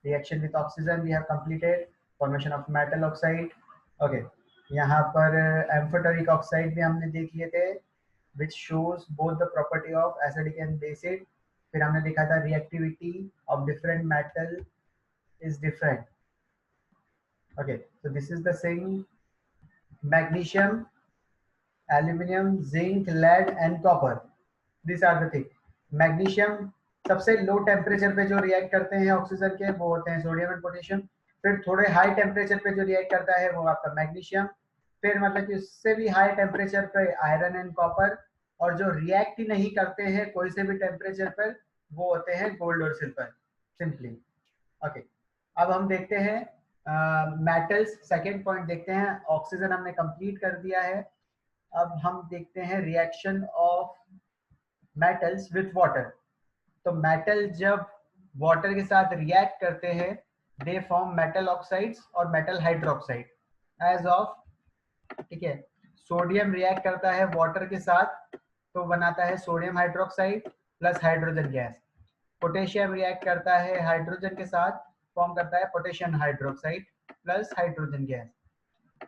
Reaction with oxygen we have completed, formation of metal oxide. Okay, यहाँ पर amphoteric oxide भी हमने देख लिए थे which shows both the property of acidic and basic। फिर हमने देखा था reactivity of different metal is different। okay, so this is the same magnesium, aluminum, zinc, lead and copper, these are the thing। magnesium सबसे low temperature पे जो react करते हैं oxygen के वो होते हैं सोडियम एंड पोटेशियम। फिर थोड़े हाई टेम्परेचर पे जो रिएक्ट करता है वो आपका मैग्नीशियम। फिर मतलब कि उससे भी हाई टेम्परेचर पे आयरन एंड कॉपर। और जो रिएक्ट ही नहीं करते हैं कोई से भी टेम्परेचर पर वो होते हैं गोल्ड और सिल्वर सिंपली। ओके, अब हम देखते हैं मेटल्स। सेकेंड पॉइंट देखते हैं, ऑक्सीजन हमने कंप्लीट कर दिया है। अब हम देखते हैं reaction of metals with water. तो मेटल जब वाटर के साथ रिएक्ट करते हैं दे फॉर्म मेटल ऑक्साइड्स और मेटल हाइड्रोक्साइड एज ऑफ, ठीक है। सोडियम रिएक्ट करता है वाटर के साथ तो बनाता है sodium hydroxide plus hydrogen gas. Potassium react करता है हाइड्रोजन के साथ, फॉर्म करता है potassium hydroxide plus hydrogen gas.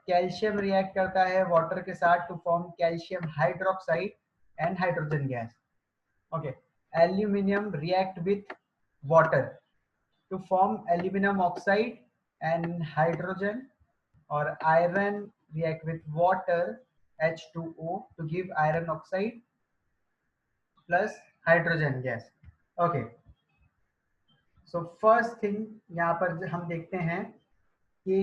Calcium react करता है वाटर के साथ to form calcium hydroxide and hydrogen gas. Okay, aluminium react with water to form aluminium oxide and hydrogen. और iron react with water H2O to give iron oxide plus hydrogen gas। okay, so first thing यहाँ पर हम देखते हैं कि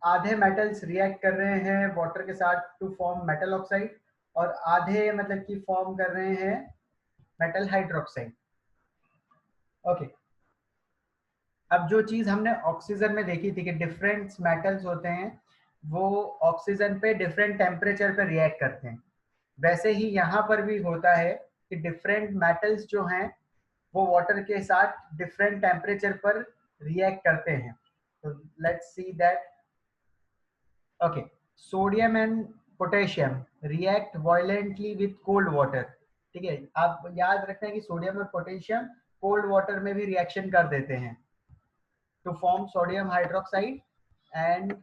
आधे metals react कर रहे हैं वाटर के साथ टू फॉर्म मेटल ऑक्साइड और आधे मतलब कि फॉर्म कर रहे हैं मेटल हाइड्रोक्साइड। ओके, अब जो चीज हमने ऑक्सीजन में देखी थी कि डिफरेंट मेटल्स होते हैं वो ऑक्सीजन पे डिफरेंट टेम्परेचर पे रिएक्ट करते हैं, वैसे ही यहाँ पर भी होता है कि डिफरेंट मेटल्स जो हैं वो वाटर के साथ डिफरेंट टेम्परेचर पर रिएक्ट करते हैं। तो let's see that. Okay, sodium and potassium react violently with cold water. ठीक है, आप याद रखना है कि सोडियम और पोटेशियम कोल्ड वाटर में भी रिएक्शन कर देते हैं to form sodium hydroxide and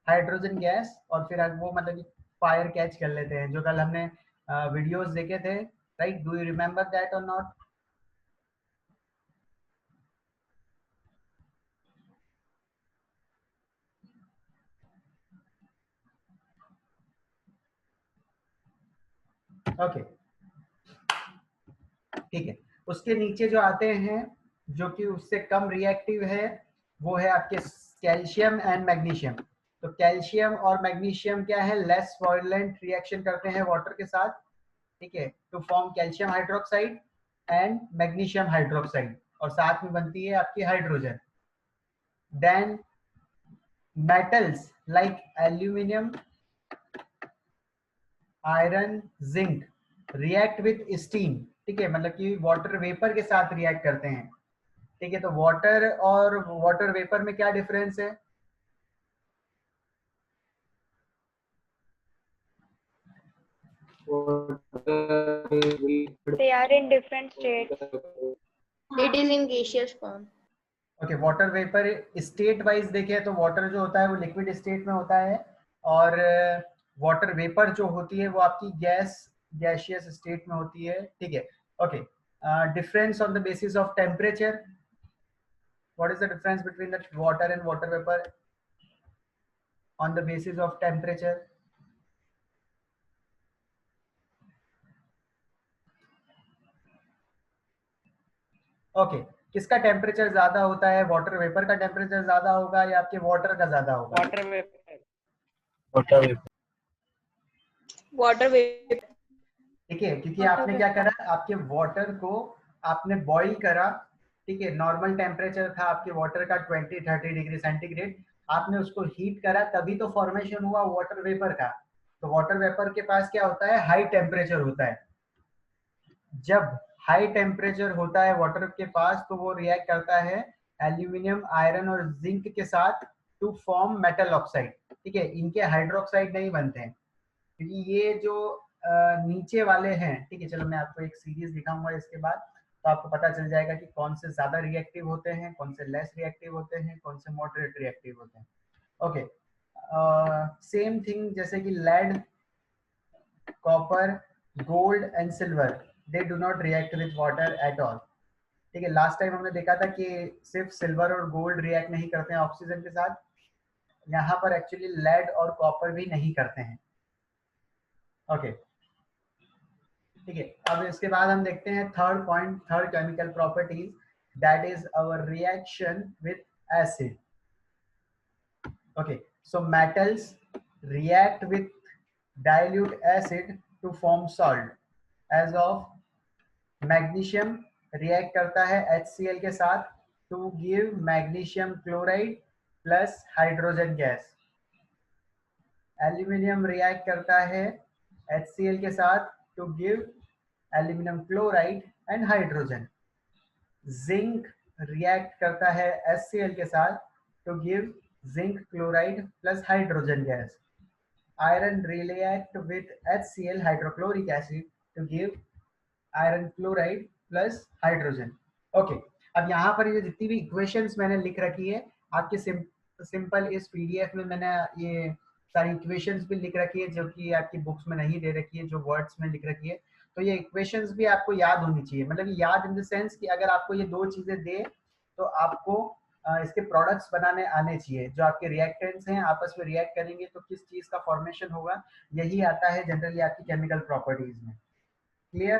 hydrogen gas. और फिर वो मतलब कि फायर कैच कर लेते हैं, जो कल हमने वीडियोस देखे थे, right? Do you remember that और नॉट? ओके, ठीक है। उसके नीचे जो आते हैं जो कि उससे कम रिएक्टिव है वो है आपके कैल्शियम एंड मैग्नीशियम। तो कैल्शियम और मैग्नीशियम क्या है, लेस वायलेंट रिएक्शन करते हैं वाटर के साथ, ठीक है, to form calcium hydroxide and magnesium hydroxide, और साथ में बनती है आपकी hydrogen. Then metals like aluminium, iron, zinc react with steam, ठीक है, मतलब कि वाटर वेपर के साथ रिएक्ट करते हैं, ठीक है। तो वाटर और वाटर वेपर में क्या डिफरेंस है? They are in different states. It is in gaseous form. Okay, water vapour state wise देखें तो वाटर जो होता है वो लिक्विड स्टेट में होता है, और वाटर वेपर जो होती है वो आपकी गैसियस स्टेट में होती है, ठीक है। Okay, difference on the basis of temperature. What is the difference between the water and water vapour on the basis of temperature? Okay, किसका टेम्परेचर ज्यादा होता है? वाटर वेपर का टेम्परेचर ज्यादा होगा या आपके वाटर का ज्यादा होगा? Water vapor. Water vapor. ठीक है, क्योंकि आपने क्या करा, आपके वाटर को आपने बॉईल करा, ठीक है, नॉर्मल टेम्परेचर था आपके वाटर का 20-30 डिग्री सेंटीग्रेड, आपने उसको हीट करा तभी तो फॉर्मेशन हुआ वाटर वेपर का। तो वाटर वेपर के पास क्या होता है, हाई टेम्परेचर होता है। जब हाई टेम्परेचर होता है वाटर के पास तो वो रिएक्ट करता है एल्यूमिनियम, आयरन और जिंक के साथ टू फॉर्म मेटल ऑक्साइड, ठीक है। इनके हाइड्रोक्साइड नहीं बनते हैं क्योंकि ये जो नीचे वाले हैं, ठीक है। चलो मैं आपको एक सीरीज दिखाऊंगा इसके बाद। तो आपको पता चल जाएगा कि कौन से ज्यादा रिएक्टिव होते हैं, कौन से लेस रिएक्टिव होते हैं, कौन से मॉडरेट रिएक्टिव होते हैं। ओके, सेम थिंग जैसे कि lead, copper, gold and silver, they do not react with water at all. ठीक है, लास्ट टाइम हमने देखा था कि सिर्फ सिल्वर और गोल्ड रिएक्ट नहीं करते हैं ऑक्सीजन के साथ, यहाँ पर एक्चुअली लेड और कॉपर भी नहीं करते हैं। ओके, ठीक है, अब इसके बाद हम देखते हैं third point, third chemical properties, that is our reaction with acid. Okay, so metals react with dilute acid to form salt. As of magnesium react करता है HCl के साथ to give magnesium chloride plus hydrogen gas. Aluminium react करता है HCl के साथ to give aluminum chloride and hydrogen. Zinc react करता है HCl के साथ to give zinc chloride plus hydrogen gas. Iron react with HCl hydrochloric acid to give iron chloride plus hydrogen. Okay, अब यहाँ पर ये जितनी भी इक्वेशंस मैंने लिख रखी है आपके सिंपल इस पीडीएफ में मैंने ये सारी इक्वेशंस भी लिख रखी है जो कि आपकी बुक्स में नहीं दे रखी है, जो वर्ड्स में लिख रखी है। तो ये इक्वेशंस भी आपको याद होनी चाहिए, मतलब याद इन द सेंस कि अगर आपको ये दो चीजें दे तो आपको इसके प्रोडक्ट्स बनाने आने चाहिए। जो आपके रिएक्टेंट्स हैं आपस में रिएक्ट करेंगे तो किस चीज का फॉर्मेशन होगा, यही आता है जनरली आपकी केमिकल प्रॉपर्टीज में। क्लियर?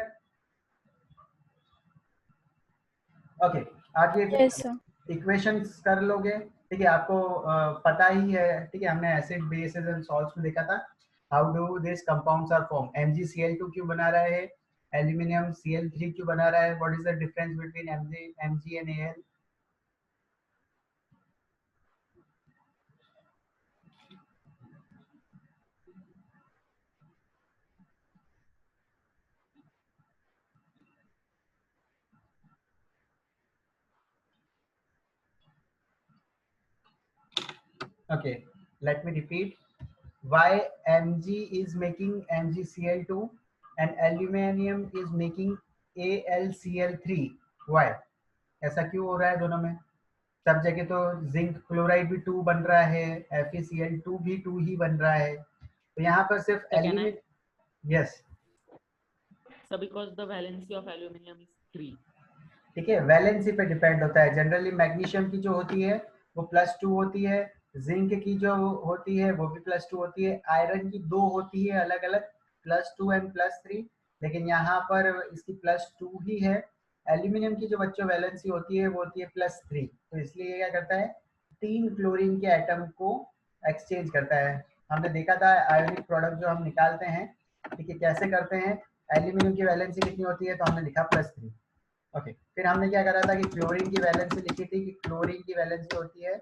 ओके, आप ये इक्वेशंस कर लोगे, ठीक है, आपको पता ही है, ठीक है, हमने एसिड बेसेस एंड सॉल्ट्स में देखा था how do this compounds are form. MgCl2 क्यों बना रहा है, एल्यूमिनियम Cl3 क्यों बना रहा है, what is the difference between Mg and Al। Okay, let me repeat. Why Mg is making MgCl2 and aluminium is making AlCl3? Why? ऐसा क्यों हो रहा है दोनों में? सब जगह तो जिंक क्लोराइड भी 2 बन रहा है, FeCl2 भी 2 ही बन रहा है, तो यहाँ पर सिर्फ aluminium. Yes sir, because the valency of aluminium is 3। ठीक है, वैलेंसी पे डिपेंड होता है। जनरली मैग्नीशियम की जो होती है वो +2 होती है, जिंक की जो होती है वो भी +2 होती है, आयरन की 2 होती है अलग अलग, +2 एंड +3, लेकिन यहाँ पर इसकी +2 ही है। एल्यूमिनियम की जो बच्चों वैलेंसी होती है वो होती है +3, तो इसलिए क्या करता है 3 क्लोरीन के एटम को एक्सचेंज करता है। हमने देखा था आयोनिक प्रोडक्ट जो हम निकालते हैं, ठीक है, कैसे करते हैं, एल्यूमिनियम की वैलेंसी कितनी होती है तो हमने लिखा +3। ओके, फिर हमने क्या करा था कि क्लोरीन की वैलेंसी लिखी थी कि क्लोरीन की वैलेंसी होती है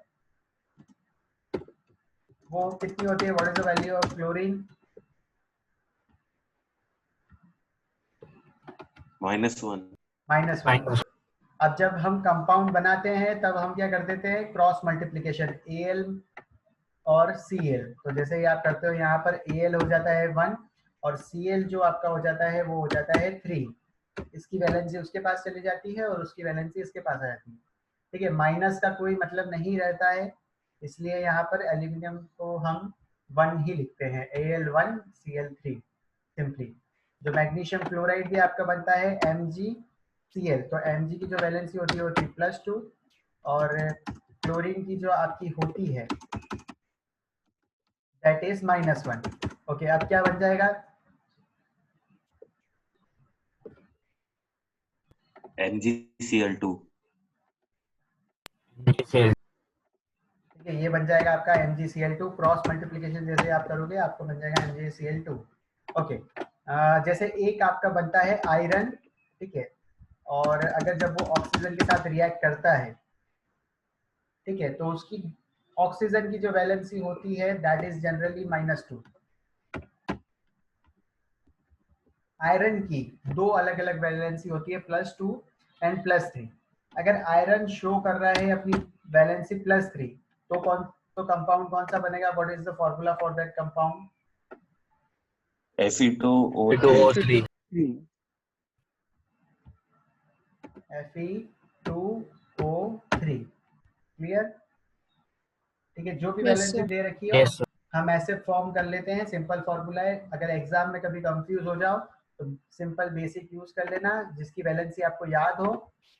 वो कितनी होती है, what is the value of chlorine? -1। अब जब हम कंपाउंड बनाते हैं तब हम क्या कर देते हैं, क्रॉस मल्टीप्लिकेशन Al और Cl। तो जैसे ही आप करते हो यहाँ पर Al हो जाता है 1 और Cl जो आपका हो जाता है वो हो जाता है 3। इसकी वैलेंसी उसके पास चली जाती है और उसकी वैलेंसी इसके पास आ जाती है। ठीक है, माइनस का कोई मतलब नहीं रहता है, इसलिए यहाँ पर एल्यूमिनियम को हम 1 ही लिखते हैं, Al1 Cl3 सिंपली। जो मैग्नीशियम क्लोराइड भी आपका बनता है MgCl, तो Mg की जो वैलेंसी होती है वो होती है +2 और क्लोरीन की जो आपकी होती है दैट इज -1। ओके, अब क्या बन जाएगा, MgCl2। ठीक है, ये बन जाएगा आपका MgCl2। क्रॉस मल्टीप्लिकेशन जैसे आप करोगे आपको बन जाएगा MgCl2। ओके, जैसे एक आपका बनता है आयरन, ठीक है, और अगर जब वो ऑक्सीजन के साथ रिएक्ट करता है, ठीक है, तो उसकी ऑक्सीजन की जो वैलेंसी होती है दैट इज जनरली -2। आयरन की 2 अलग अलग वैलेंसी होती है, +2 एंड +3। अगर आयरन शो कर रहा है अपनी वैलेंसी +3 तो कंपाउंड कौन सा बनेगा, what is the formula for that compound? Fe2O3। Fe2O3 clear. ठीक है, जो भी Yes, वैलेंसी sir. दे रखी हो हम ऐसे फॉर्म कर लेते हैं, सिंपल फॉर्मूला है। अगर एग्जाम में कभी कंफ्यूज हो जाओ तो सिंपल बेसिक यूज कर लेना, जिसकी वैलेंसी आपको याद हो।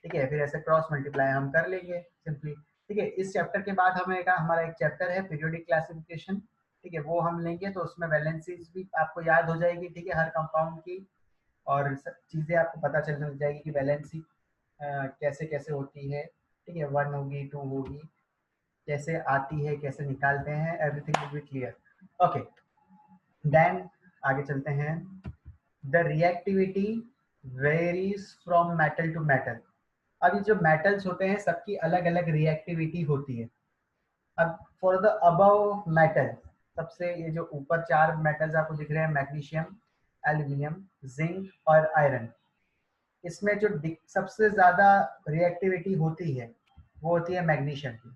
ठीक है, फिर ऐसे क्रॉस मल्टीप्लाई हम कर लेंगे सिंपली। ठीक है, इस चैप्टर के बाद हमें हमारा एक चैप्टर है पीरियोडिक क्लासिफिकेशन। ठीक है, वो हम लेंगे तो उसमें वैलेंसीज भी आपको याद हो जाएगी। ठीक है, हर कंपाउंड की और सब चीज़ें आपको पता चलने लग जाएगी कि वैलेंसी कैसे कैसे होती है। ठीक है, 1 होगी 2 होगी, कैसे आती है कैसे निकालते हैं, everything will be clear. Okay, then आगे चलते हैं। The reactivity varies from metal to metal. अब ये जो मेटल्स होते हैं सबकी अलग अलग रिएक्टिविटी होती है। अब फॉर द अबव मेटल, सबसे ये जो ऊपर 4 मेटल्स आपको दिख रहे हैं, मैग्नीशियम, एल्यूमिनियम, जिंक और आयरन, इसमें जो सबसे ज़्यादा रिएक्टिविटी होती है वो होती है मैग्नीशियम की,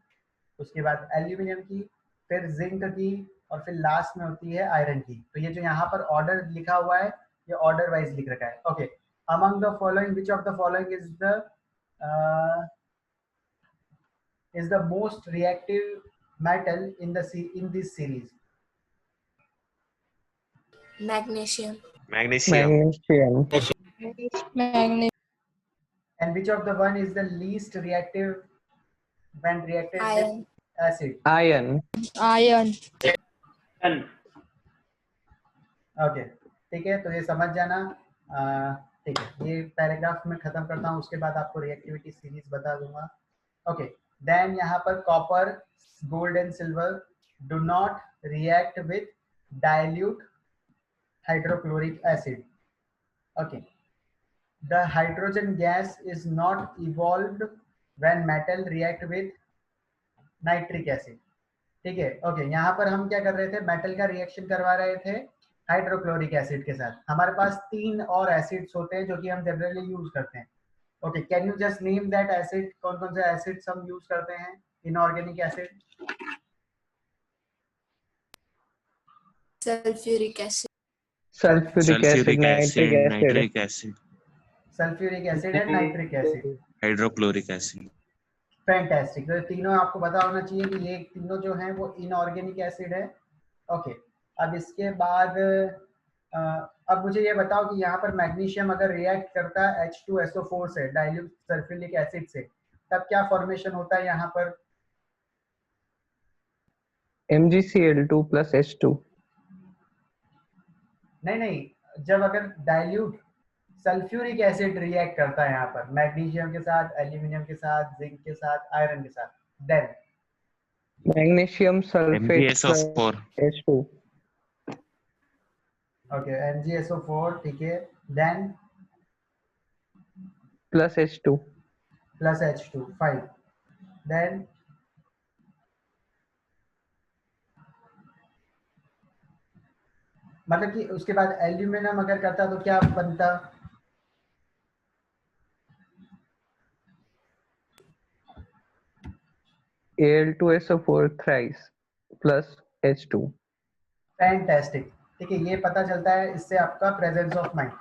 उसके बाद एल्यूमिनियम की, फिर जिंक की, और फिर लास्ट में होती है आयरन की। तो ये जो यहाँ पर ऑर्डर लिखा हुआ है ये ऑर्डर वाइज लिख रखा है। Okay, among the following which of the following is the most reactive metal in this series? Magnesium. Magnesium. Magnesium. And which of the one is the least reactive when reacted Iron. with acid? Iron. Iron. Okay, ठीक है, तो ये समझ जाना। ठीक है, ये paragraph में खत्म करता हूँ, उसके बाद आपको रिएक्टिविटी सीरीज बता दूंगा। ओके, देन यहाँ पर copper, gold and silver do not react with dilute hydrochloric acid. Okay, the hydrogen gas is not evolved when metal react with nitric acid। ठीक है, ओके, यहाँ पर हम क्या कर रहे थे, मेटल का रिएक्शन करवा रहे थे हाइड्रोक्लोरिक एसिड के साथ। हमारे पास 3 और एसिड्स होते हैं जो कि हम जनरली यूज करते हैं। Okay, can you just name that acid, कौन कौन से एसिड्स हम यूज करते हैं inorganic acid? Sulfuric acid. Sulfuric acid, nitric acid. nitric acid, sulphuric acid and nitric acid, hydrochloric acid. Fantastic. तो तीनों आपको पता होना चाहिए कि ये तीनों जो हैं वो इनऑर्गेनिक एसिड है। ओके, अब इसके बाद अब मुझे ये बताओ कि यहाँ पर मैग्नीशियम अगर रिएक्ट करता है H2SO4 से, डाइल्यूट सल्फ्यूरिक एसिड से, तब क्या फॉर्मेशन होता है यहाँ पर? MgCl2 plus H2. नहीं, जब अगर डाइल्यूट सल्फ्यूरिक एसिड रिएक्ट करता है यहाँ पर मैग्नीशियम के साथ, एल्यूमिनियम के साथ, जिंक के साथ, आयरन के साथ, then Magnesium sulfate MgSO4. plus H2. Okay, MgSO4, ठीक है, then plus H2. Plus H2, 5, then मतलब कि उसके बाद एल्यूमिनियम अगर करता तो क्या बनता? Al2SO4 thrice plus H2. Fantastic. ठीक है, ये पता चलता है इससे आपका प्रेजेंस ऑफ माइंड।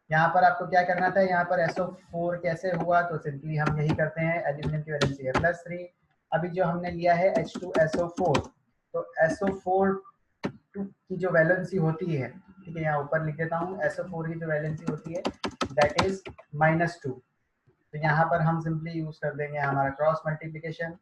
यहाँ पर आपको क्या करना था, यहाँ पर SO4 कैसे हुआ, तो सिंपली हम यही करते हैं, एल्यूमिनियम की वैलेंसी है +3। अभी जो हमने लिया है H2SO4, तो SO4 की जो वैलेंसी होती है, ठीक है, यहाँ ऊपर लिख देता हूँ, SO4 की जो वैलेंसी होती है दैट इज -2। तो यहाँ पर हम सिंपली यूज कर देंगे हमारा क्रॉस मल्टीप्लिकेशन।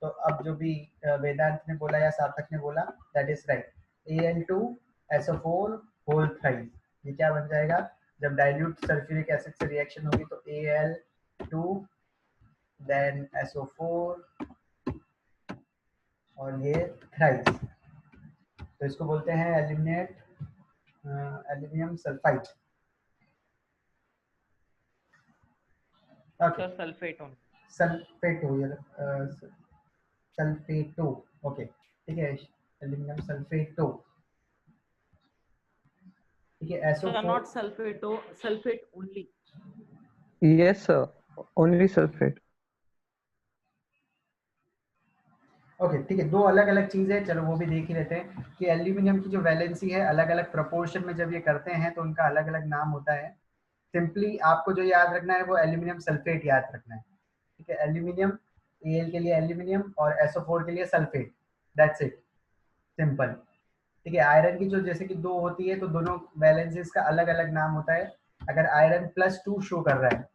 तो अब जो भी वेदांत ने बोला या सार्थक ने बोला that is right, Al2SO4 whole thrice, ये क्या बन जाएगा, जब डाइल्यूट सल्फ्यूरिक एसिड से रिएक्शन होगी तो Al2 देन SO4 और ये थ्राइस, तो इसको बोलते हैं aluminium sulphide. Okay, sulphate on सल्फेटो, okay, ठीक है, एल्यूमिनियम सल्फेटो, ठीक है, SO4 not सल्फेटो, sulphate only. Yes sir, only sulfate. Okay, ठीक है, दो अलग अलग चीजें हैं, चलो वो भी देख ही लेते हैं कि एल्यूमिनियम की जो वैलेंसी है अलग अलग प्रोपोर्शन में जब ये करते हैं तो उनका अलग अलग नाम होता है। सिंपली आपको जो याद रखना है वो एल्यूमिनियम सल्फेट याद रखना है, ठीक है। एल्यूमिनियम, Al के लिए एल्यूमिनियम और SO4 के लिए सल्फेट, दैट्स इट, सिंपल, ठीक है। आयरन की जो जैसे कि 2 होती है तो दोनों वैलेंसीज का अलग अलग नाम होता है। अगर आयरन +2 शो कर रहा है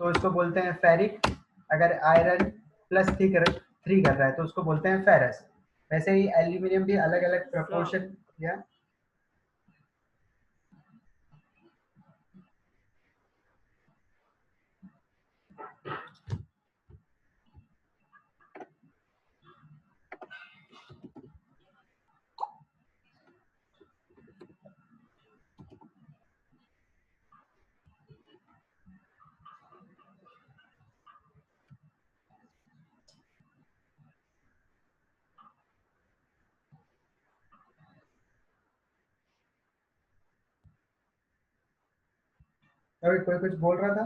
तो इसको बोलते हैं फेरिक, अगर आयरन +3 कर रहा है तो उसको बोलते हैं फेरस। वैसे ही एल्यूमिनियम भी अलग अलग प्रोपोर्शन या कोई कोई कुछ बोल रहा था?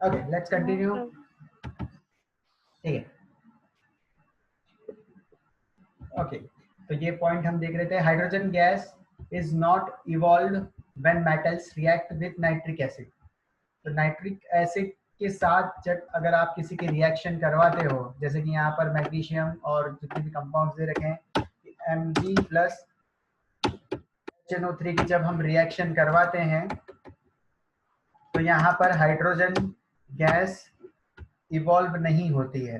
ओके, लेट्स कंटिन्यू, ठीक है। ओके, तो ये पॉइंट हम देख रहे थे। Hydrogen gas is not evolve when metals react with nitric acid. तो नाइट्रिक एसिड के साथ जब अगर आप किसी की रिएक्शन करवाते हो, जैसे कि यहाँ पर मैग्नीशियम और जितने भी कंपाउंड्स दे रखे हैं, Mg प्लस HNO3 की जब हम रिएक्शन करवाते हैं तो यहाँ पर हाइड्रोजन गैस इवॉल्व नहीं होती है,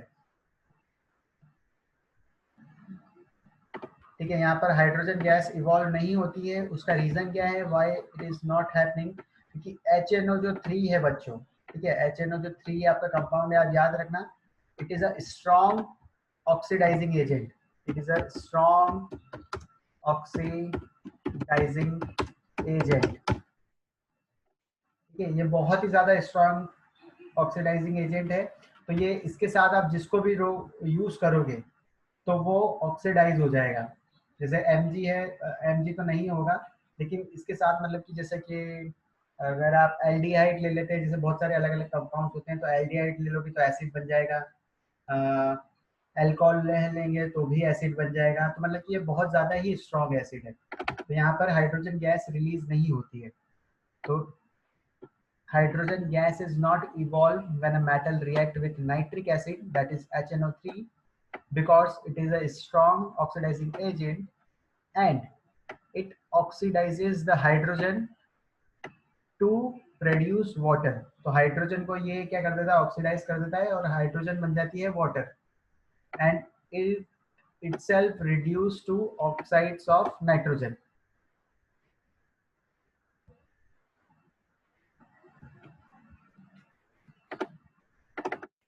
ठीक है। यहाँ पर हाइड्रोजन गैस इवॉल्व नहीं होती है। उसका रीजन क्या है, why it is not happening? क्योंकि HNO3 है बच्चों, ठीक है, HNO3 आपका कंपाउंड है, आप याद रखना, it is a strong oxidising agent, it is a strong oxidising agent, ठीक है। ये बहुत ही ज्यादा स्ट्रॉन्ग ऑक्सीडाइजिंग एजेंट है। तो ये इसके साथ आप जिसको भी यूज करोगे तो वो ऑक्सीडाइज हो जाएगा। जैसे Mg है, Mg तो नहीं होगा, लेकिन इसके साथ मतलब कि जैसे कि अगर आप एल्डिहाइड ले लेते हैं, जैसे बहुत सारे अलग अलग कंपाउंड होते हैं, तो एल्डिहाइड ले लोगे तो एसिड बन जाएगा, अल्कोहल ले लेंगे तो भी एसिड बन जाएगा। तो मतलब कि ये बहुत ज़्यादा ही स्ट्रॉन्ग एसिड है, तो यहाँ पर हाइड्रोजन गैस रिलीज नहीं होती है। तो hydrogen gas is not evolved when a metal react with nitric acid, that is HNO3, because it is a strong oxidizing agent and it oxidizes the hydrogen to produce water। तो hydrogen को ये क्या कर देता है, oxidise कर देता है और हाइड्रोजन बन जाती है water, and it itself reduced to oxides of nitrogen।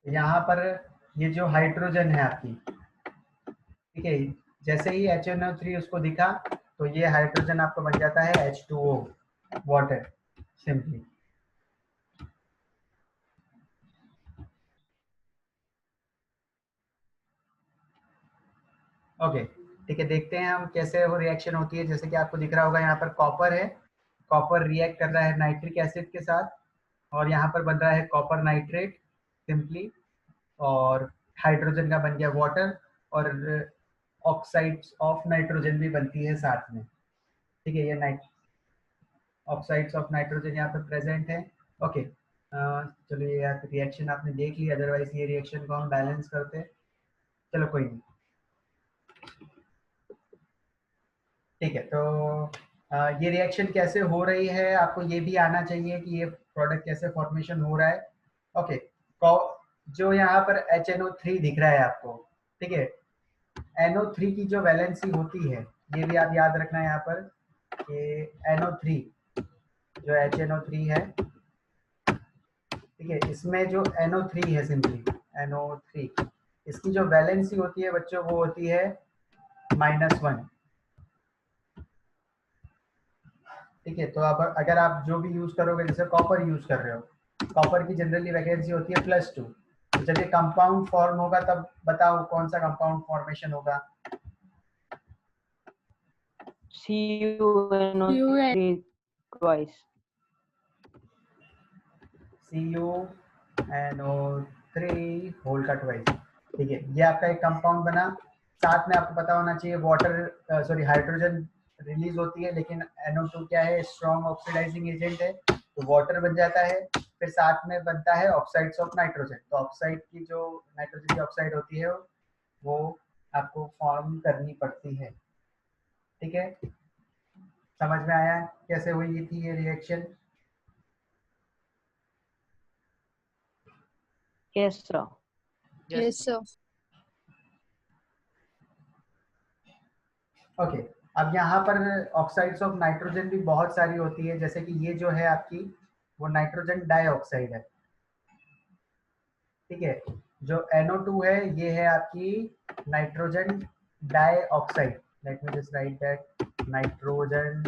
यहाँ पर ये जो हाइड्रोजन है आपकी, ठीक है, जैसे ही HNO3 उसको दिखा तो ये हाइड्रोजन आपको बन जाता है H2O, वाटर, सिंपली। ओके, ठीक है, देखते हैं हम कैसे वो रिएक्शन होती है। जैसे कि आपको दिख रहा होगा यहाँ पर कॉपर है, कॉपर रिएक्ट कर रहा है नाइट्रिक एसिड के साथ और यहाँ पर बन रहा है कॉपर नाइट्रेट सिंपली, और हाइड्रोजन का बन गया वाटर, और ऑक्साइड्स ऑफ नाइट्रोजन भी बनती है साथ में, ठीक है। ये ऑक्साइड्स ऑफ नाइट्रोजन यहाँ पर प्रेजेंट है। ओके, चलो ये रिएक्शन आपने देख ली, अदरवाइज ये रिएक्शन को हम बैलेंस करते, चलो कोई नहीं, ठीक है। तो ये रिएक्शन कैसे हो रही है आपको ये भी आना चाहिए कि ये प्रोडक्ट कैसे फॉर्मेशन हो रहा है। ओके, जो यहाँ पर HNO3 दिख रहा है आपको, ठीक है, NO3 की जो वैलेंसी होती है ये भी आप याद रखना है यहाँ पर कि NO3 जो HNO3 है, ठीक है, इसमें जो NO3 है, सिंपली NO3, इसकी जो वैलेंसी होती है बच्चों वो होती है -1, ठीक है। तो अब अगर आप जो भी यूज करोगे, जैसे कॉपर यूज कर रहे हो, कॉपर की जनरली वैकेंसी होती है +2। तो जब ये कंपाउंड फॉर्म होगा तब बताओ कौन सा कंपाउंड फॉर्मेशन होगा? CuNO3 twice. CuNO3 होल का ट्वाइस, ठीक है। ये आपका एक कंपाउंड बना साथ में आपको पता होना चाहिए वाटर सॉरी हाइड्रोजन रिलीज होती है, लेकिन NO2 क्या है, स्ट्रॉन्ग ऑक्सीडाइजिंग एजेंट है, तो वाटर बन जाता है। फिर साथ में बनता है ऑक्साइड्स ऑफ नाइट्रोजन, तो ऑक्साइड की जो नाइट्रोजन की ऑक्साइड होती है वो आपको फॉर्म करनी पड़ती है। ठीक है, समझ में आया कैसे हुई थी ये reaction? Yes, sir. Yes, sir. Okay अब यहाँ पर ऑक्साइड्स ऑफ नाइट्रोजन भी बहुत सारी होती है, जैसे कि ये जो है आपकी वो नाइट्रोजन डाइऑक्साइड है। ठीक है, जो NO2 है ये है आपकी nitrogen dioxide. Let me just right that, nitrogen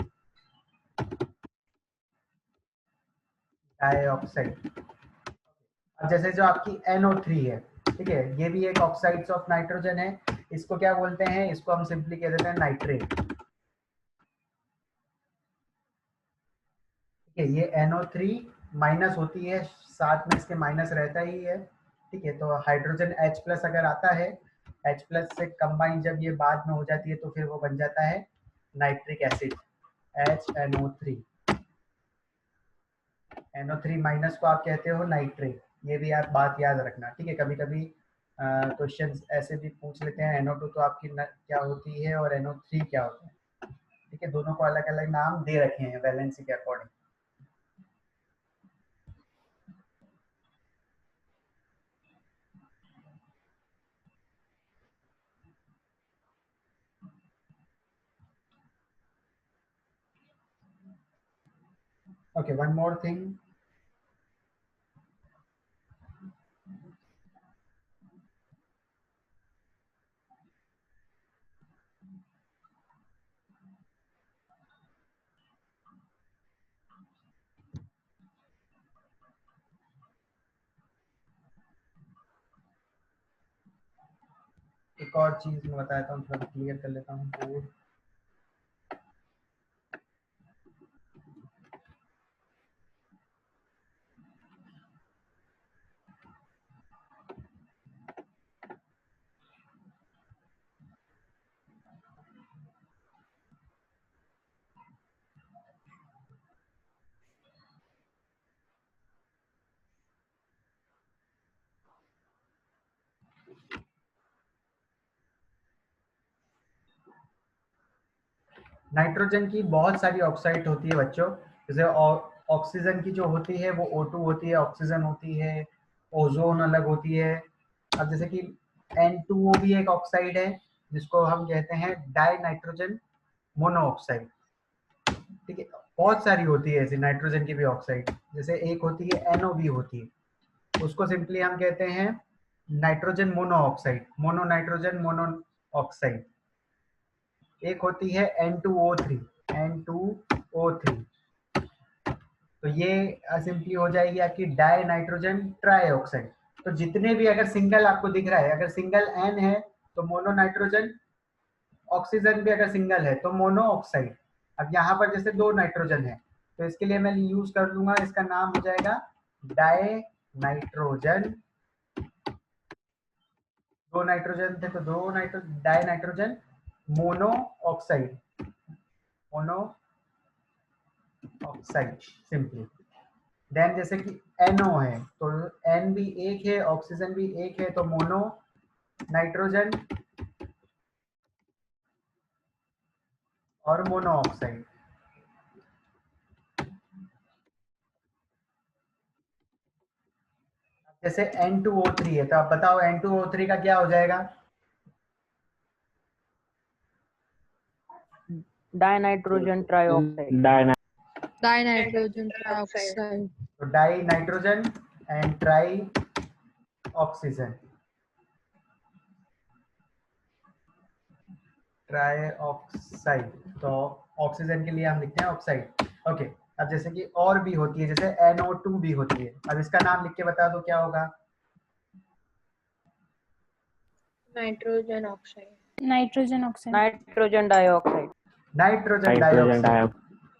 dioxide. अब जैसे जो आपकी NO3 है, ठीक है, ये भी एक ऑक्साइड्स ऑफ नाइट्रोजन है। इसको क्या बोलते हैं, इसको हम सिंपली कह देते हैं नाइट्रेट। ठीक है, ये NO3 माइनस होती है, साथ में इसके माइनस रहता ही है। ठीक है, तो हाइड्रोजन H+ अगर आता है, H+ से कंबाइन जब ये बाद में हो जाती है तो फिर वो बन जाता है nitric acid, HNO3। NO3 minus को आप कहते हो नाइट्रेट, ये भी आप बात याद रखना। ठीक है, कभी कभी क्वेश्चंस ऐसे भी पूछ लेते हैं NO2 तो आपकी क्या होती है और NO3 क्या होता है। ठीक है, दोनों को अलग अलग नाम दे रखे हैं वैलेंसी के according. Okay, one more thing. एक और चीज मैं बताता हूँ, थोड़ा क्लियर कर लेता हूँ बोर्ड। नाइट्रोजन की बहुत सारी ऑक्साइड होती है बच्चों, जैसे ऑक्सीजन की जो होती है वो O2 होती है, ऑक्सीजन होती है, ओजोन अलग होती है। अब जैसे कि N2O भी एक ऑक्साइड है जिसको हम कहते हैं डाई नाइट्रोजन मोनोऑक्साइड। ठीक है, बहुत सारी होती है ऐसी नाइट्रोजन की भी ऑक्साइड, जैसे एक होती है NOB होती है, उसको सिंपली हम कहते हैं nitrogen monoxide, mono nitrogen monoxide. एक होती है N2O3, N2O3, तो ये सिंपली हो जाएगी आपकी डाई नाइट्रोजन ट्राईऑक्साइड। तो जितने भी अगर सिंगल आपको दिख रहा है, अगर सिंगल N है तो मोनो नाइट्रोजन, ऑक्सीजन भी अगर सिंगल है तो मोनो ऑक्साइड। अब यहाँ पर जैसे दो नाइट्रोजन है तो इसके लिए मैं यूज कर लूंगा, इसका नाम हो जाएगा डाई नाइट्रोजन। दो नाइट्रोजन थे तो di nitrogen mono oxide, mono oxide simply. Then जैसे कि NO है तो N भी एक है, ऑक्सीजन भी एक है, तो मोनो नाइट्रोजन और मोनो ऑक्साइड। जैसे N2O3 है तो आप बताओ N2O3 का क्या हो जाएगा? Dinitrogen trioxide. Dinitrogen trioxide. तो di nitrogen and try oxygen, try oxide. तो ऑक्सीजन के लिए हम लिखते हैं ऑक्साइड। ओके, अब जैसे कि और भी होती है, जैसे NO2 भी होती है, अब इसका नाम लिख के बता दो क्या होगा? Nitrogen oxide. Nitrogen dioxide. Nitrogen dioxide.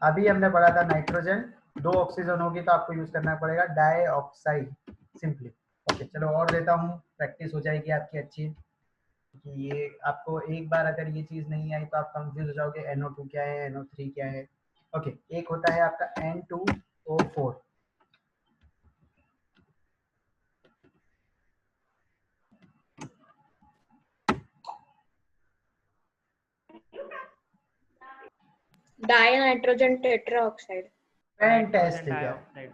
अभी हमने पढ़ा था नाइट्रोजन, दो ऑक्सीजन होगी तो आपको यूज करना पड़ेगा डाइऑक्साइड सिंपली। ओके, चलो और देता हूँ, प्रैक्टिस हो जाएगी आपकी अच्छी। क्योंकि ये आपको एक बार अगर ये चीज़ नहीं आई तो आप कंफ्यूज हो जाओगे NO2 क्या है, NO3 क्या है। ओके, एक होता है आपका N2O4। Dinitrogen tetroxide. फैंटास्टिक है। डाइऑक्साइड।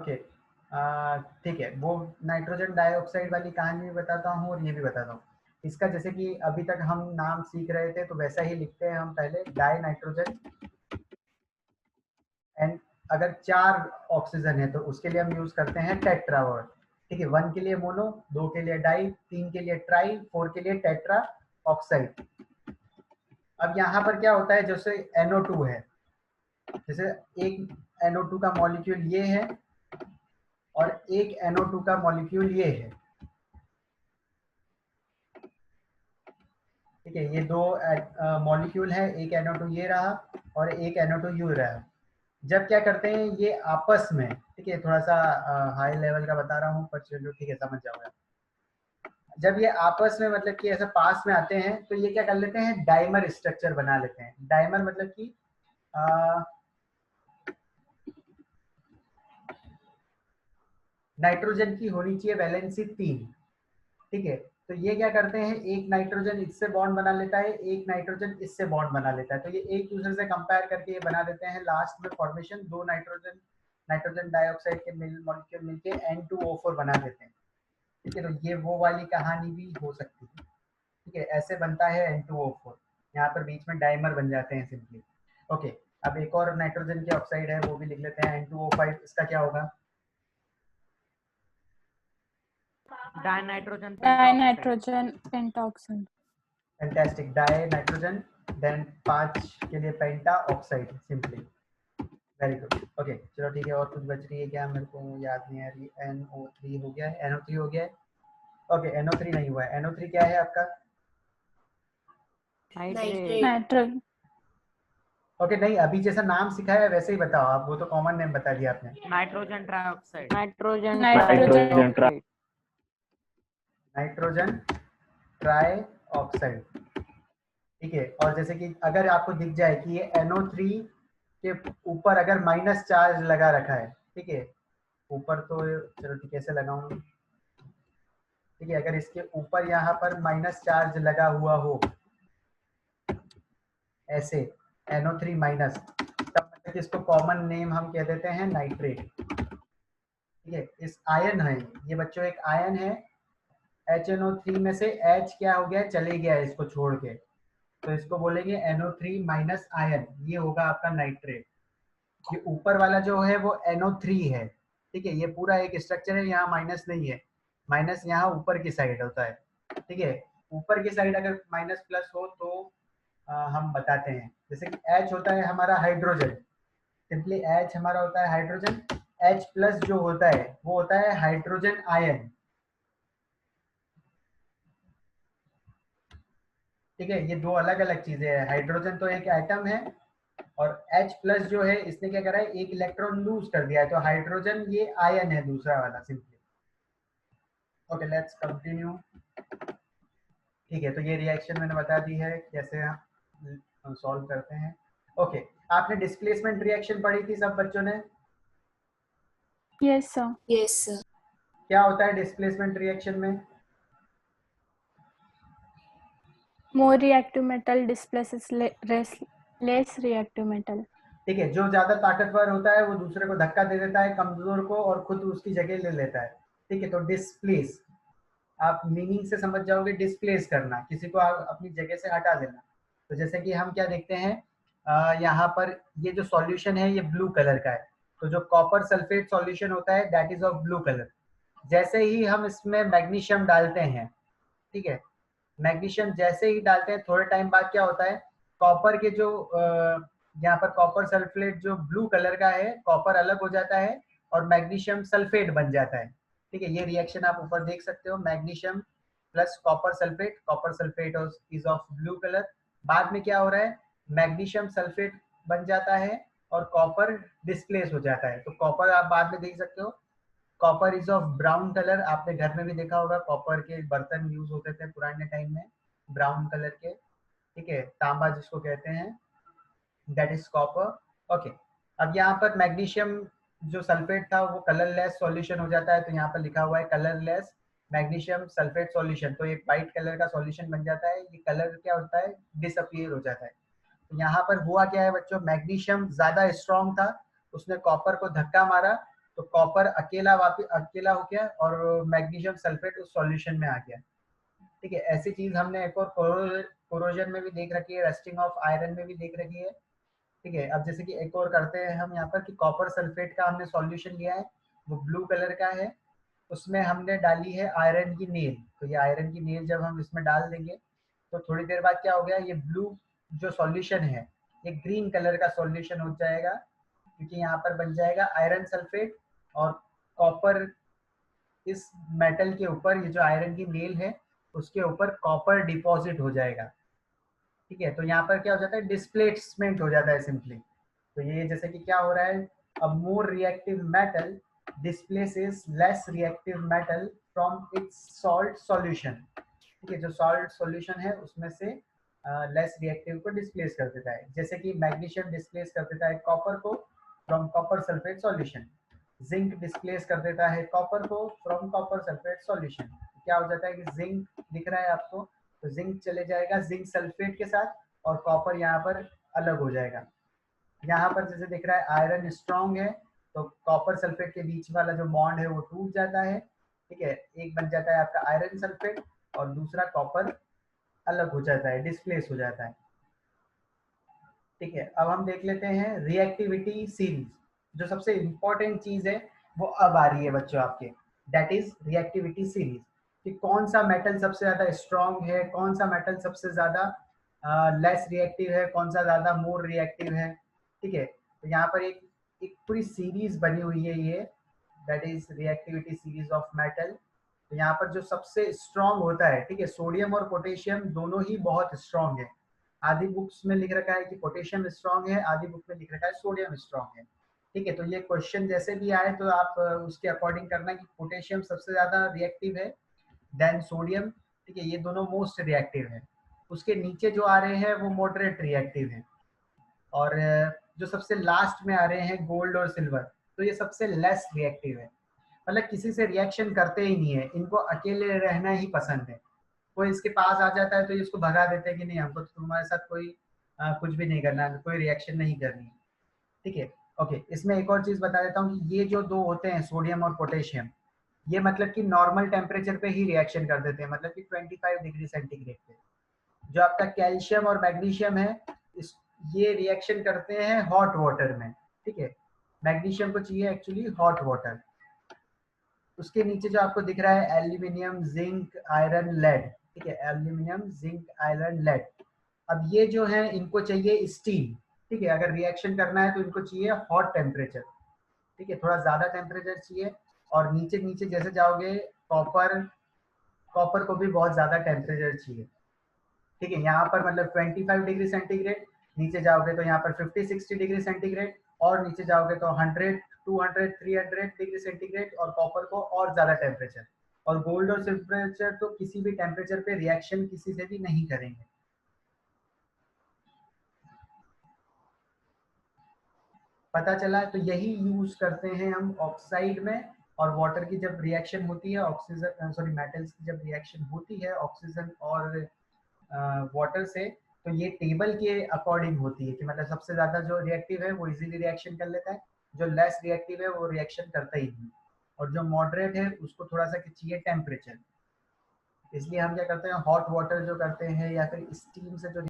ओके, ठीक है, वो नाइट्रोजन डाइऑक्साइड वाली कहानी भी बताता हूँ और ये भी बताता हूँ। इसका जैसे कि अभी तक हम नाम सीख रहे थे तो वैसा ही लिखते हैं हम पहले, डाई नाइट्रोजन। एंड अगर 4 ऑक्सीजन है तो उसके लिए हम यूज करते हैं टेट्रा वर्ड। ठीक है, 1 के लिए मोनो, 2 के लिए डाई, 3 के लिए ट्राई, 4 के लिए टेट्रा ऑक्साइड। अब यहाँ पर क्या होता है, जैसे NO2 है, जैसे एक NO2 का मॉलिक्यूल ये है और एक NO2 का मॉलिक्यूल ये है। ठीक है, ये दो मॉलिक्यूल है, एक NO2 ये रहा और एक NO2 यू रहा। जब क्या करते हैं ये आपस में, ठीक है, थोड़ा सा हाई लेवल का बता रहा हूँ पर चलो ठीक है, समझ जाओगे। जब ये आपस में मतलब कि ऐसे पास में आते हैं तो ये क्या कर लेते हैं, डाइमर स्ट्रक्चर बना लेते हैं। डाइमर मतलब कि नाइट्रोजन की होनी चाहिए वैलेंसी 3। ठीक है, तो ये क्या करते हैं, एक नाइट्रोजन इससे बॉन्ड बना लेता है, एक नाइट्रोजन इससे बॉन्ड बना लेता है, तो ये एक दूसरे से कंपेयर करके ये बना देते हैं लास्ट में फॉर्मेशन, दो नाइट्रोजन डाइऑक्साइड के मॉलिक्यूल मिलके N2O4 बना देते हैं। ठीक है, तो ये वो वाली कहानी भी हो सकती है। ठीक है, ऐसे बनता है N2O4, यहाँ पर बीच में डाइमर बन जाते हैं सिंपली। ओके, अब एक और नाइट्रोजन की ऑक्साइड है वो भी लिख लेते हैं, N2O5। इसका क्या होगा, dinitrogen dinitrogen pentoxide. Fantastic, di nitrogen, then 5 के लिए penta oxide simply. Very good. Okay, चलो ठीक है, और कुछ बच रही है क्या, मेरे को याद नहीं आ रही। NO3 हो गया है, NO3 हो गया है। ओके, NO3 नहीं हुआ है। NO3 क्या है आपका, नाइट्रेट। नाइट्रोजन ओके नहीं, अभी जैसा नाम सिखाया है वैसे ही बताओ आप, वो तो कॉमन नेम बता दिया आपने। Nitrogen trioxide. Nitrogen nitrogen trioxide. Nitrogen try oxide. ठीक है, और जैसे कि अगर आपको दिख जाए कि ये NO3 के ऊपर अगर माइनस चार्ज लगा रखा है, ठीक है, ऊपर तो चलो ठीक है, ऐसे लगाऊं, ठीक है, अगर इसके ऊपर यहाँ पर माइनस चार्ज लगा हुआ हो ऐसे NO3 माइनस, तब मतलब इसको कॉमन नेम हम कह देते हैं नाइट्रेट। ठीक है, इस आयन है, ये बच्चों एक आयन है, HNO3 में से H क्या हो गया, चले गया है इसको छोड़ के, तो इसको बोलेंगे NO3 माइनस आयन, ये होगा आपका नाइट्रेट। ये ऊपर वाला जो है वो NO3 है। ठीक है, ये पूरा एक स्ट्रक्चर है, यहाँ माइनस नहीं है, माइनस यहाँ ऊपर की साइड होता है। ठीक है, ऊपर की साइड अगर माइनस प्लस हो तो हम बताते हैं, जैसे कि H होता है हमारा हाइड्रोजन, सिंपली H हमारा होता है हाइड्रोजन। H प्लस जो होता है वो होता है हाइड्रोजन आयन। ठीक है, ये दो अलग अलग चीजें हैं, हाइड्रोजन तो एक एटम है और H प्लस जो है इसने क्या करा है, एक इलेक्ट्रॉन लूज कर दिया है, तो हाइड्रोजन ये आयन है दूसरा वाला सिंपली। Okay, let's continue. ठीक है, तो ये रिएक्शन मैंने बता दी है कैसे हम सॉल्व करते हैं। ओके, आपने डिस्प्लेसमेंट रिएक्शन पढ़ी थी सब बच्चों ने? Yes sir. Yes, sir. क्या होता है डिस्प्लेसमेंट रिएक्शन में? More reactive metal displaces less reactive metal. ठीक है, जो ज्यादा ताकतवर होता है वो दूसरे को धक्का दे देता है कमजोर को और खुद उसकी जगह ले लेता है। ठीक है, तो डिस्प्लेस आप मीनिंग से समझ जाओगे, डिस्प्लेस करना, किसी को आप अपनी जगह से हटा देना। तो जैसे कि हम क्या देखते हैं, यहाँ पर ये जो सॉल्यूशन है ये ब्लू कलर का है, तो जो कॉपर सल्फेट सॉल्यूशन होता है that is of blue colour. जैसे ही हम इसमें मैग्नीशियम डालते हैं, ठीक है, मैग्नीशियम जैसे ही डालते हैं थोड़े टाइम बाद क्या होता है, कॉपर के जो यहाँ पर कॉपर सल्फेट जो ब्लू कलर का है, कॉपर अलग हो जाता है और मैग्नीशियम सल्फेट बन जाता है। ठीक है, ये रिएक्शन आप ऊपर देख सकते हो, magnesium plus copper sulphate is of blue colour. बाद में क्या हो रहा है, मैग्नीशियम सल्फेट बन जाता है और कॉपर डिस्प्लेस हो जाता है, तो कॉपर आप बाद में देख सकते हो copper is of brown colour, आपने घर में भी देखा होगा कॉपर के बर्तन यूज होते थे पुराने टाइम में, ब्राउन कलर के, ठीक है, तांबा जिसको कहते हैं, दैट इज कॉपर। ओके, अब यहाँ पर मैग्नीशियम जो सल्फेट था वो कलरलेस सॉल्यूशन हो जाता है, तो यहाँ पर लिखा हुआ है कलरलेस मैग्नीशियम सल्फेट सॉल्यूशन, तो एक वाइट कलर का सॉल्यूशन बन जाता है, ये कलर क्या होता है, डिसअपियर हो जाता है। तो यहाँ पर हुआ क्या है बच्चों, मैग्नीशियम ज्यादा स्ट्रॉन्ग था, उसने कॉपर को धक्का मारा, तो कॉपर अकेला अकेला हो गया और मैग्नीशियम सल्फेट उस सॉल्यूशन में आ गया, ठीक है। ऐसी चीज हमने एक और कोरोजन में भी देख रखी है, रस्टिंग ऑफ आयरन में भी देख रखी है, ठीक है। अब जैसे कि एक और करते हैं हम यहाँ पर कि कॉपर सल्फेट का हमने सॉल्यूशन लिया है, वो ब्लू कलर का है, उसमें हमने डाली है आयरन की नेल, तो ये आयरन की नेल जब हम इसमें डाल देंगे तो थोड़ी देर बाद क्या हो गया, ये ब्लू जो सॉल्यूशन है ये ग्रीन कलर का सॉल्यूशन हो जाएगा, क्योंकि यहाँ पर बन जाएगा आयरन सल्फेट और कॉपर, इस मेटल के ऊपर ये जो आयरन की नेल है उसके ऊपर कॉपर डिपॉजिट हो जाएगा, ठीक है। तो यहाँ पर क्या हो जाता है, डिस्प्लेसमेंट हो जाता है सिंपली। तो ये जैसे कि क्या हो रहा है, a more reactive metal displaces less reactive metal from its salt solution, ठीक है, जो सॉल्ट सॉल्यूशन है उसमें से लेस रिएक्टिव को डिस्प्लेस कर देता है, जैसे कि मैग्नीशियम डिस्प्लेस कर देता है कॉपर को from copper sulphate solution, zinc displace कर देता है कॉपर को फ्रॉम कॉपर सल्फेट सॉल्यूशन। क्या हो जाता है कि जिंक दिख रहा है आपको, तो जिंक चले जाएगा जिंक सल्फेट के साथ और कॉपर यहाँ पर अलग हो जाएगा। यहाँ पर जैसे दिख रहा है आयरन स्ट्रॉन्ग है, तो कॉपर सल्फेट के बीच वाला जो बॉन्ड है वो टूट जाता है, ठीक है, एक बन जाता है आपका आयरन सल्फेट और दूसरा कॉपर अलग हो जाता है, डिस्प्लेस हो जाता है, ठीक है। अब हम देख लेते हैं रिएक्टिविटी सीरीज, जो सबसे इंपॉर्टेंट चीज है वो अब आ रही है बच्चों आपके, दैट इज रिएक्टिविटी सीरीज, कि कौन सा मेटल सबसे ज्यादा स्ट्रॉन्ग है, कौन सा मेटल सबसे ज्यादा लेस रिएक्टिव है, कौन सा ज्यादा मोर रिएक्टिव है, ठीक है। तो यहाँ पर एक पूरी सीरीज बनी हुई है ये, that is reactivity series of metal. तो यहाँ पर जो सबसे स्ट्रॉन्ग होता है, ठीक है, सोडियम और पोटेशियम दोनों ही बहुत स्ट्रॉन्ग है, आधी बुक्स में लिख रखा है कि पोटेशियम स्ट्रॉन्ग है, आधी बुक में लिख रखा है सोडियम स्ट्रॉन्ग है, ठीक है। तो ये क्वेश्चन जैसे भी आए तो आप उसके अकॉर्डिंग करना कि पोटेशियम सबसे ज्यादा रिएक्टिव है, देन सोडियम, ठीक है, ये दोनों मोस्ट रिएक्टिव है, उसके नीचे जो आ रहे हैं वो मॉडरेट रिएक्टिव है, और जो सबसे लास्ट में आ रहे हैं गोल्ड और सिल्वर, तो ये सबसे लेस रिएक्टिव है, मतलब किसी से रिएक्शन करते ही नहीं है, इनको अकेले रहना ही पसंद है, कोई इसके पास आ जाता है तो इसको भगा देते हैं कि नहीं हमको तो तुम्हारे साथ कोई कुछ भी नहीं करना, कोई रिएक्शन नहीं करनी, ठीक है। ओके, इसमें एक और चीज बता देता हूँ कि ये जो दो होते हैं सोडियम और पोटेशियम, ये मतलब कि नॉर्मल टेम्परेचर पे ही रिएक्शन कर देते हैं, मतलब कि 25 डिग्री सेंटीग्रेड पे। जो आपका कैल्शियम और मैग्नीशियम है ये रिएक्शन करते हैं हॉट वाटर में, ठीक है, मैग्नीशियम को चाहिए एक्चुअली हॉट वाटर। उसके नीचे जो आपको दिख रहा है एल्यूमिनियम जिंक आयरन लेड, ठीक है, एल्यूमिनियम जिंक आयरन लेड, अब ये जो है इनको चाहिए स्टीम, ठीक है, अगर रिएक्शन करना है तो इनको चाहिए हॉट टेम्परेचर, ठीक है, थोड़ा ज्यादा टेम्परेचर चाहिए, और नीचे नीचे जैसे जाओगे कॉपर को भी बहुत ज्यादा टेम्परेचर चाहिए, ठीक है, यहाँ पर मतलब 25 डिग्री सेंटीग्रेड, नीचे जाओगे तो यहाँ पर 50-60 डिग्री सेंटीग्रेड, और नीचे जाओगे तो 100-200-300 डिग्री सेंटीग्रेड, और कॉपर को और ज्यादा टेम्परेचर, और गोल्ड और सिल्वर तो किसी भी टेम्परेचर पे रिएक्शन किसी से भी नहीं करेंगे। पता चला, तो यही यूज करते हैं हम ऑक्साइड में, और वाटर की जब रिएक्शन होती है ऑक्सीजन सॉरी मेटल्स की जब रिएक्शन होती है ऑक्सीजन और वाटर से, तो ये टेबल के अकॉर्डिंग होती है कि मतलब सबसे ज्यादा जो रिएक्टिव है वो इजीली रिएक्शन कर लेता है, जो लेस रिएक्टिव है वो रिएक्शन करता ही नहीं, और जो मॉडरेट है उसको थोड़ा सा चाहिए टेम्परेचर, इसलिए हम क्या करते हैं हॉट वाटर जो करते हैं या फिर स्टीम से जो